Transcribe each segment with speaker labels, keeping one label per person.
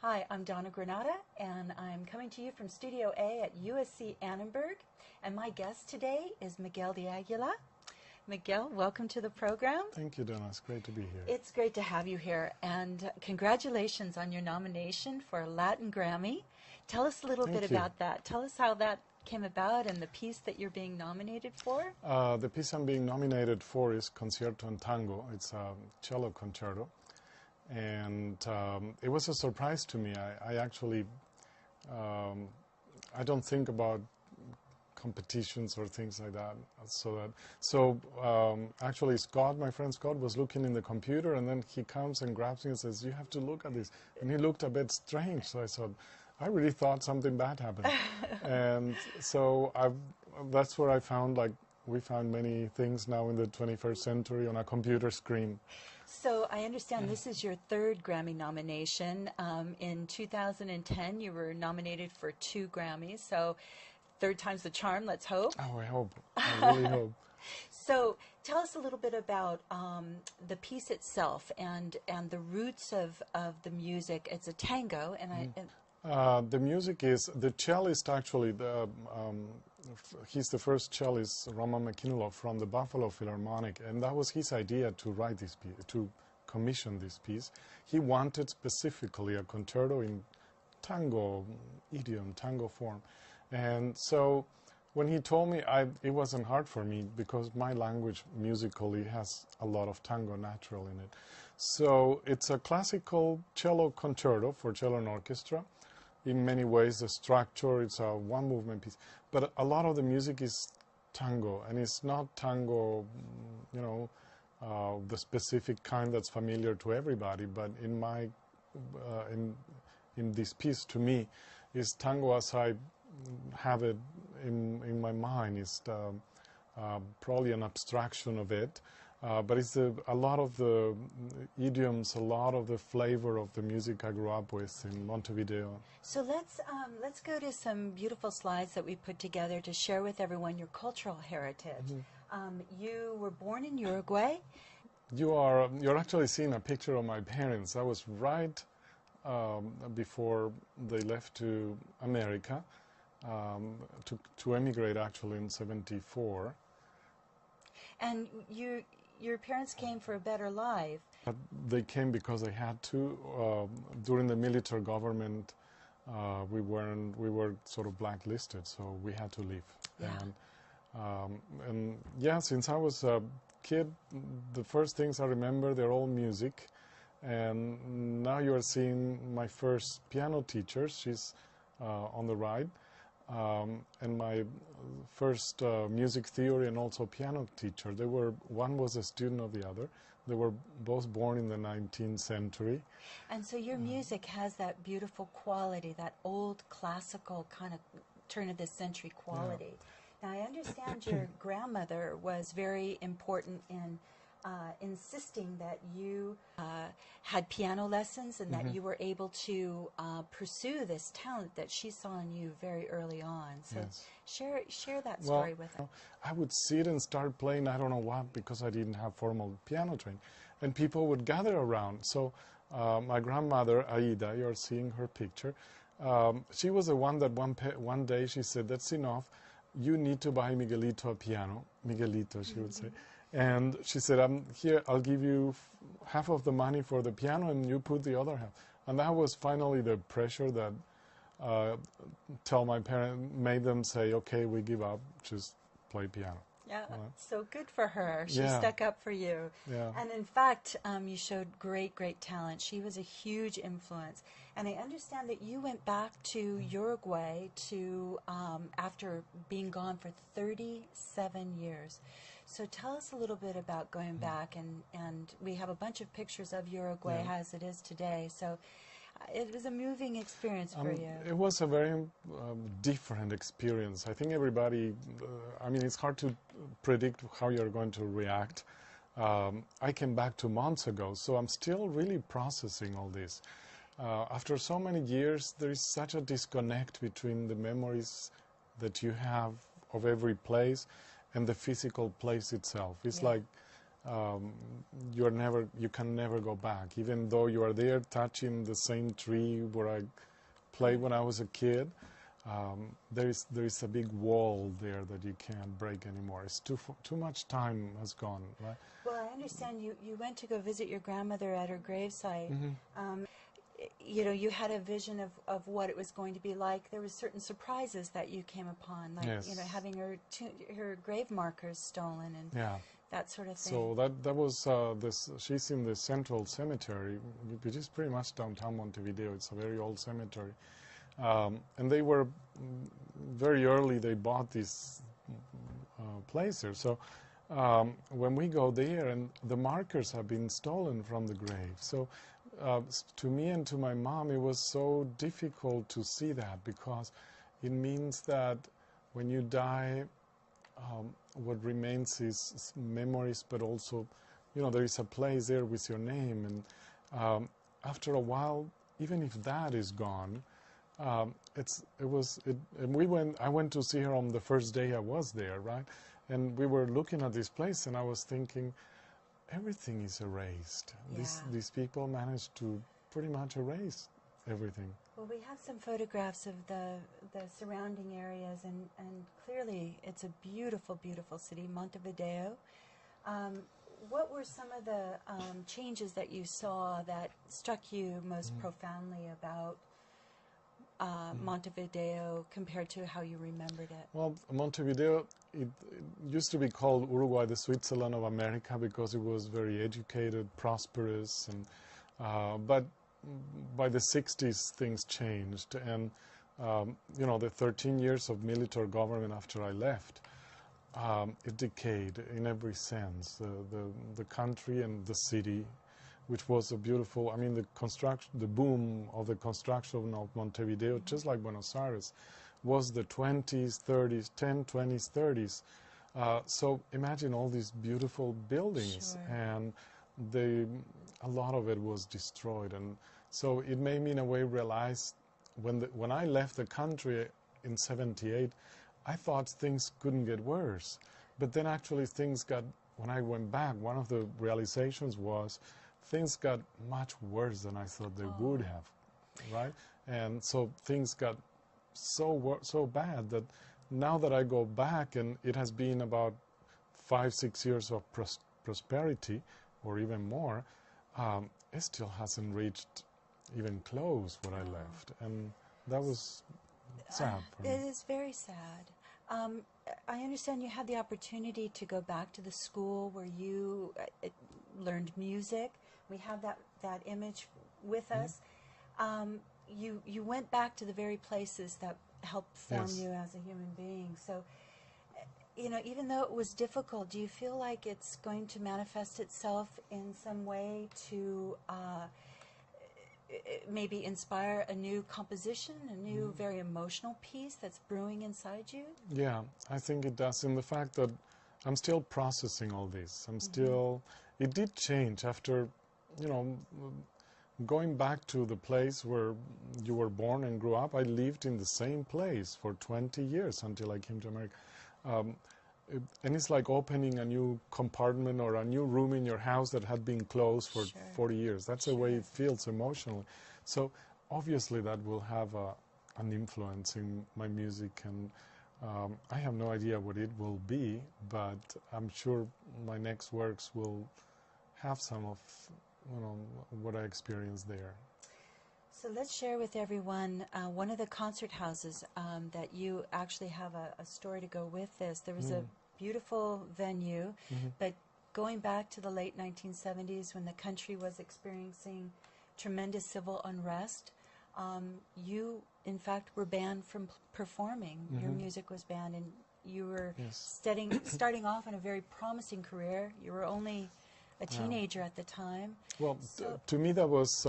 Speaker 1: Hi, I'm Donna Granata, and I'm coming to you from Studio A at USC Annenberg. And my guest today is Miguel del Aguila. Miguel, welcome to the program.
Speaker 2: Thank you, Donna. It's great to be here.
Speaker 1: It's great to have you here, and congratulations on your nomination for a Latin Grammy. Tell us a little bit about that. Tell us how that came about and the piece that you're being nominated for.
Speaker 2: The piece I'm being nominated for is Concierto en Tango. It's a cello concerto. And it was a surprise to me. I actually, I don't think about competitions or things like that. Actually Scott, my friend Scott, was looking in the computer, and then he comes and grabs me and says, "You have to look at this." And he looked a bit strange. So I thought, I really thought something bad happened. And so that's where I found, like, we found many things now in the 21st century on a computer screen.
Speaker 1: So I understand this is your third Grammy nomination. In 2010, you were nominated for 2 Grammys. So third time's the charm, let's hope.
Speaker 2: Oh, I hope. I really hope.
Speaker 1: So tell us a little bit about the piece itself and the roots of the music. It's a tango, and
Speaker 2: the music is, the cellist actually, he's the first cellist, Roman McKinnell, from the Buffalo Philharmonic, and that was his idea to write this piece, to commission this piece. He wanted specifically a concerto in tango idiom, tango form. And so when he told me, it wasn't hard for me, because my language musically has a lot of tango natural in it. So it's a classical cello concerto for cello and orchestra. In many ways, the structure, it's a one-movement piece. But a lot of the music is tango, and it's not tango, you know, the specific kind that's familiar to everybody. But in my, in this piece, to me, is tango as I have it in my mind. Is probably an abstraction of it. But it's a lot of the idioms, a lot of the flavor of the music I grew up with in Montevideo.
Speaker 1: So let's go to some beautiful slides that we put together to share with everyone your cultural heritage. You were born in Uruguay.
Speaker 2: You're actually seeing a picture of my parents. I was right before they left to America, to emigrate actually in '74.
Speaker 1: And your parents came for a better life.
Speaker 2: But they came because they had to. During the military government, we were sort of blacklisted, so we had to leave.
Speaker 1: Yeah.
Speaker 2: And yeah, since I was a kid, the first things I remember, they're all music. And now you're seeing my first piano teacher. She's on the right. And my first music theory and also piano teacher. One was a student of the other. They were both born in the 19th century.
Speaker 1: And so your music has that beautiful quality, that old classical kind of turn of the century quality. Yeah. Now I understand your grandmother was very important in insisting that you had piano lessons and that you were able to pursue this talent that she saw in you very early on. So yes. share that story with us.
Speaker 2: I would sit and start playing, I don't know what, because I didn't have formal piano training, and people would gather around. So my grandmother, Aida, you're seeing her picture, she was the one that one day she said, "That's enough, you need to buy Miguelito a piano." Miguelito, she would say. And she said, I'll give you half of the money for the piano and you put the other half. And that was finally the pressure that my parents, made them say, okay, we give up, just play piano.
Speaker 1: Yeah, so good for her. She stuck up for you.
Speaker 2: Yeah.
Speaker 1: And in fact, you showed great talent. She was a huge influence. And I understand that you went back to Uruguay after being gone for 37 years. So tell us a little bit about going back, and we have a bunch of pictures of Uruguay as it is today. So it was a moving experience for you.
Speaker 2: It was a very different experience. I think everybody, I mean, it's hard to predict how you're going to react. I came back 2 months ago, so I'm still really processing all this. After so many years, there is such a disconnect between the memories that you have of every place and the physical place itself. It's like um, you can never go back, even though you are there touching the same tree where I played when I was a kid. There is a big wall there that you can't break anymore. It's too much time has gone, right?
Speaker 1: Well, I understand you went to go visit your grandmother at her gravesite. You know, you had a vision of what it was going to be like. There were certain surprises that you came upon, like,
Speaker 2: Yes.
Speaker 1: you know, having her grave markers stolen and
Speaker 2: Yeah.
Speaker 1: that sort of thing.
Speaker 2: So that was she's in the Central Cemetery, which is pretty much downtown Montevideo. It's a very old cemetery, and they were very early. They bought this place here. So when we go there, and the markers have been stolen from the grave. So to me and to my mom, it was so difficult to see that, because it means that when you die, what remains is memories, but also, you know, there is a place there with your name, and after a while, even if that is gone, and I went to see her on the first day I was there, right? And we were looking at this place, and I was thinking, everything is erased.
Speaker 1: Yeah.
Speaker 2: These people managed to pretty much erase everything.
Speaker 1: Well, we have some photographs of the surrounding areas, and clearly it's a beautiful, beautiful city, Montevideo. What were some of the changes that you saw that struck you most profoundly about Montevideo compared to how you remembered it?
Speaker 2: Well, Montevideo, it used to be called Uruguay, the Switzerland of America, because it was very educated, prosperous, and but by the 60s things changed, and you know, the 13 years of military government after I left, it decayed in every sense. The country and the city, which was a beautiful, I mean, the boom of the construction of Montevideo, just like Buenos Aires, was the 20s, 30s, 20s, 30s. So imagine all these beautiful buildings,
Speaker 1: Sure.
Speaker 2: and a lot of it was destroyed. And so it made me in a way realize, when I left the country in '78, I thought things couldn't get worse. But then actually things got, when I went back, one of the realizations was things got much worse than I thought they would have, right? And so things got so bad that now that I go back, and it has been about 5-6 years of prosperity, or even more, it still hasn't reached even close what I left, and that was sad for me.
Speaker 1: It is very sad. I understand you had the opportunity to go back to the school where you learned music. We have that image with us. You went back to the very places that helped form
Speaker 2: Yes.
Speaker 1: you as a human being. So, you know, even though it was difficult, do you feel like it's going to manifest itself in some way to maybe inspire a new composition, a new very emotional piece that's brewing inside you?
Speaker 2: Yeah, I think it does, in the fact that I'm still processing all this. I'm still, it did change after, you know, going back to the place where you were born and grew up. I lived in the same place for 20 years until I came to America. And it's like opening a new compartment or a new room in your house that had been closed for
Speaker 1: Sure.
Speaker 2: 40 years. That's the way it feels emotionally. So obviously that will have an influence in my music, and I have no idea what it will be, but I'm sure my next works will have some of, you know, what I experienced there.
Speaker 1: So let's share with everyone one of the concert houses that you actually have a story to go with this. There was a beautiful venue, but going back to the late 1970s when the country was experiencing tremendous civil unrest, you, in fact, were banned from performing. Your music was banned, and you were starting off in a very promising career. You were only a teenager at the time.
Speaker 2: Well, to me that was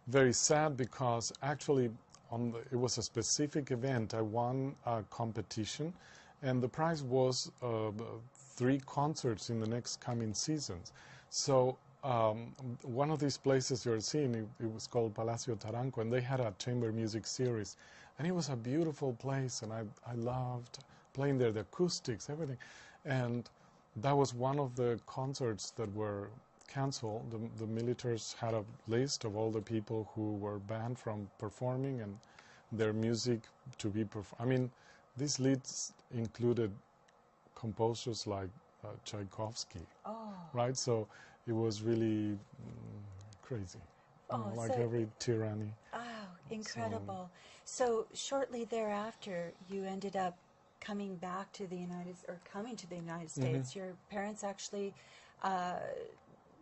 Speaker 2: very sad, because actually it was a specific event. I won a competition, and the prize was 3 concerts in the next coming seasons. So one of these places you're seeing, it was called Palacio Taranco, and they had a chamber music series, and it was a beautiful place, and I loved playing there, the acoustics, everything. And that was one of the concerts that were canceled. The militaries had a list of all the people who were banned from performing and their music to be performed. I mean, this list included composers like Tchaikovsky, right? So it was really crazy, like every tyranny.
Speaker 1: Oh, incredible. So shortly thereafter, you ended up coming back to the coming to the United States. Your parents actually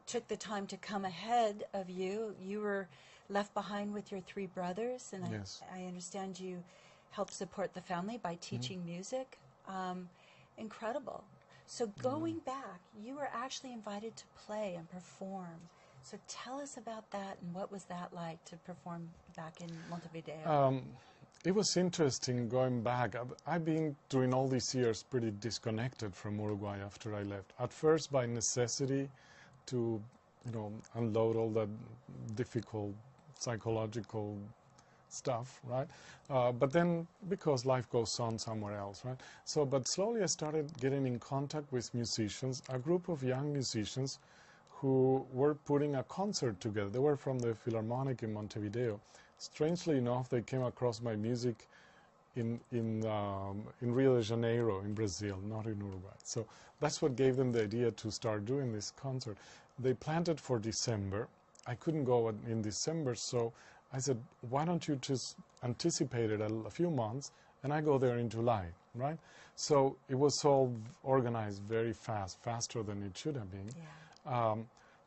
Speaker 1: took the time to come ahead of you. You were left behind with your 3 brothers, and
Speaker 2: Yes.
Speaker 1: I understand you helped support the family by teaching music. Incredible. So going back, you were actually invited to play and perform. So tell us about that, and what was that like to perform back in Montevideo?
Speaker 2: It was interesting going back. I've been during all these years pretty disconnected from Uruguay after I left. At first by necessity to, unload all that difficult psychological stuff, right? But then because life goes on somewhere else, right? So, but slowly I started getting in contact with musicians, a group of young musicians who were putting a concert together. They were from the Philharmonic in Montevideo. Strangely enough, they came across my music in Rio de Janeiro, in Brazil, not in Uruguay. So that's what gave them the idea to start doing this concert. They planned it for December. I couldn't go in December, so I said, why don't you just anticipate it a few months, and I go there in July, right? So it was all organized very fast, faster than it should have been.
Speaker 1: Yeah.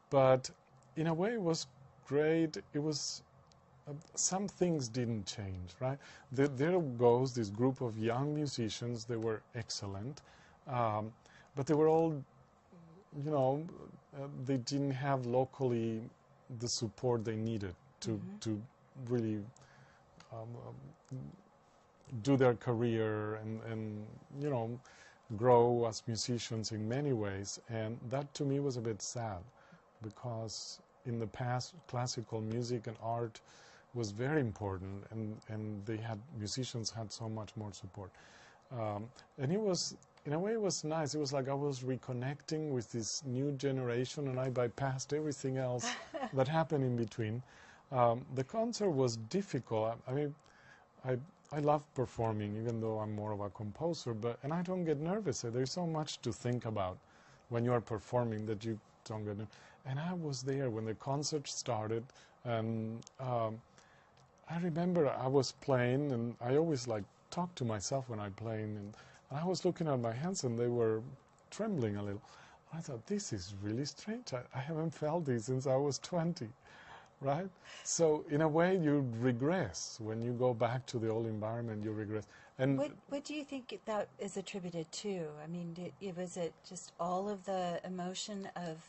Speaker 2: But in a way, it was great. It was some things didn't change, right? There goes this group of young musicians. They were excellent, but they were all, they didn't have locally the support they needed to really do their career and grow as musicians in many ways. And that to me was a bit sad, because in the past classical music and art was very important, and musicians had so much more support. And it was, in a way, it was nice. It was like I was reconnecting with this new generation, and I bypassed everything else that happened in between. The concert was difficult. I mean, I love performing, even though I'm more of a composer, and I don't get nervous. There's so much to think about when you are performing that you don't get nervous. And I was there when the concert started, and I remember I was playing, and I always talk to myself when I'm playing, and I was looking at my hands, and they were trembling a little. I thought, this is really strange. I haven't felt this since I was 20. Right? So in a way you regress. When you go back to the old environment, you regress. And
Speaker 1: what do you think that is attributed to? I mean, was it just all of the emotion of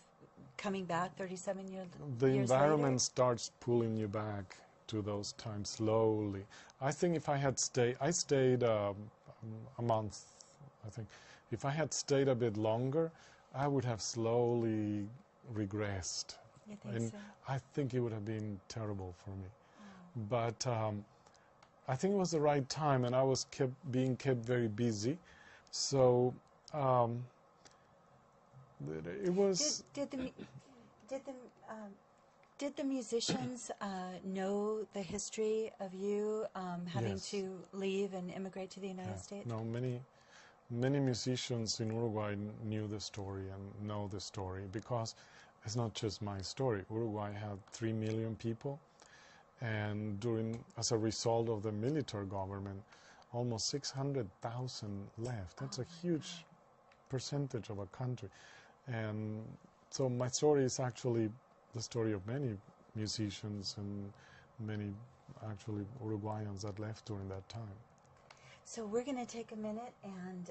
Speaker 1: coming back 37 years
Speaker 2: the
Speaker 1: years
Speaker 2: environment
Speaker 1: later?
Speaker 2: starts pulling you back to those times slowly. I think if I had stayed, I stayed a month, I think. If I had stayed a bit longer, I would have slowly regressed.
Speaker 1: You think
Speaker 2: And
Speaker 1: so?
Speaker 2: I think it would have been terrible for me. But I think it was the right time, and I was being kept very busy. So it was...
Speaker 1: Did the musicians know the history of you having
Speaker 2: Yes.
Speaker 1: to leave and immigrate to the United States?
Speaker 2: No, many musicians in Uruguay knew the story and know the story, because it's not just my story. Uruguay had 3 million people, and as a result of the military government, almost 600,000 left. That's a huge percentage of a country. And so my story is actually the story of many musicians and many actually Uruguayans that left during that time.
Speaker 1: So we're going to take a minute, and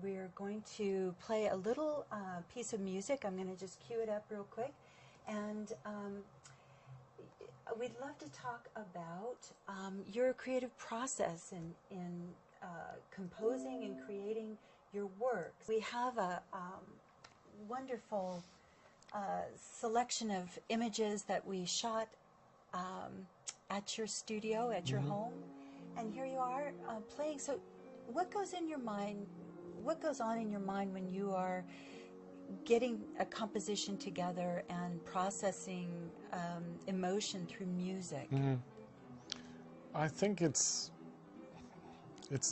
Speaker 1: we're going to play a little piece of music. I'm going to just cue it up real quick. And we'd love to talk about your creative process in composing and creating your work. We have a wonderful selection of images that we shot at your studio, at your home. And here you are playing. So what goes in your mind, what goes on in your mind when you are getting a composition together and processing emotion through music?
Speaker 2: I think it's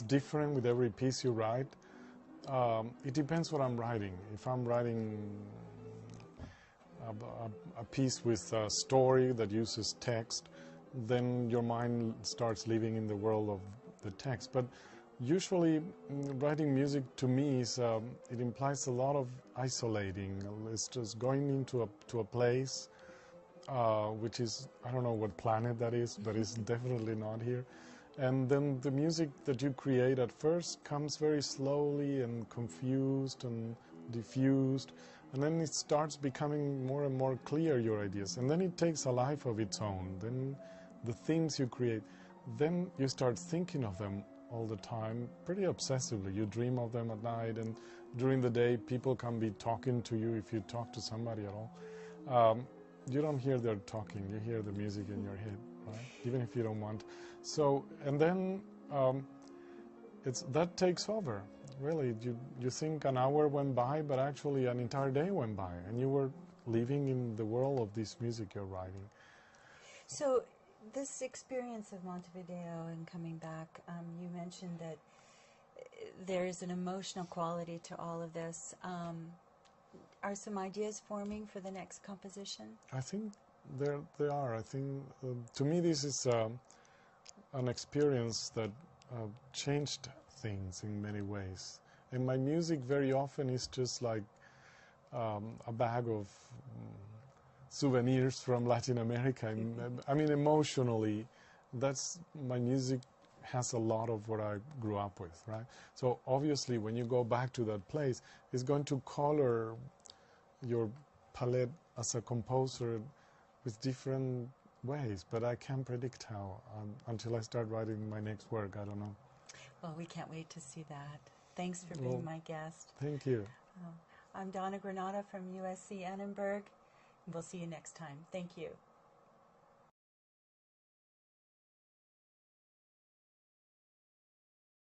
Speaker 2: different with every piece you write. It depends what I'm writing. If I'm writing a piece with a story that uses text, then your mind starts living in the world of the text. But usually, writing music to me is it implies a lot of isolating. It's just going into a place, which is, I don't know what planet that is, but it's definitely not here. And then the music that you create at first comes very slowly and confused and diffused, and then it starts becoming more and more clear, your ideas, and then it takes a life of its own. Then the themes you create, then you start thinking of them all the time, pretty obsessively. You dream of them at night, and during the day people can be talking to you if you talk to somebody at all. You don't hear their talking, you hear the music in your head, right? Even if you don't want. So, and then that takes over. Really, you think an hour went by, but actually an entire day went by, and you were living in the world of this music you're writing.
Speaker 1: So, this experience of Montevideo and coming back, you mentioned that there is an emotional quality to all of this. Are some ideas forming for the next composition?
Speaker 2: I think they are. I think, to me, this is an experience that changed things in many ways. And my music very often is just like a bag of souvenirs from Latin America. I mean, emotionally, my music has a lot of what I grew up with, right? So obviously, when you go back to that place, it's going to color your palette as a composer with different ways, but I can't predict how until I start writing my next work. I don't know.
Speaker 1: Well, we can't wait to see that. Thanks for being my guest.
Speaker 2: Thank you.
Speaker 1: I'm Donna Granata from USC Annenberg. We'll see you next time. Thank you.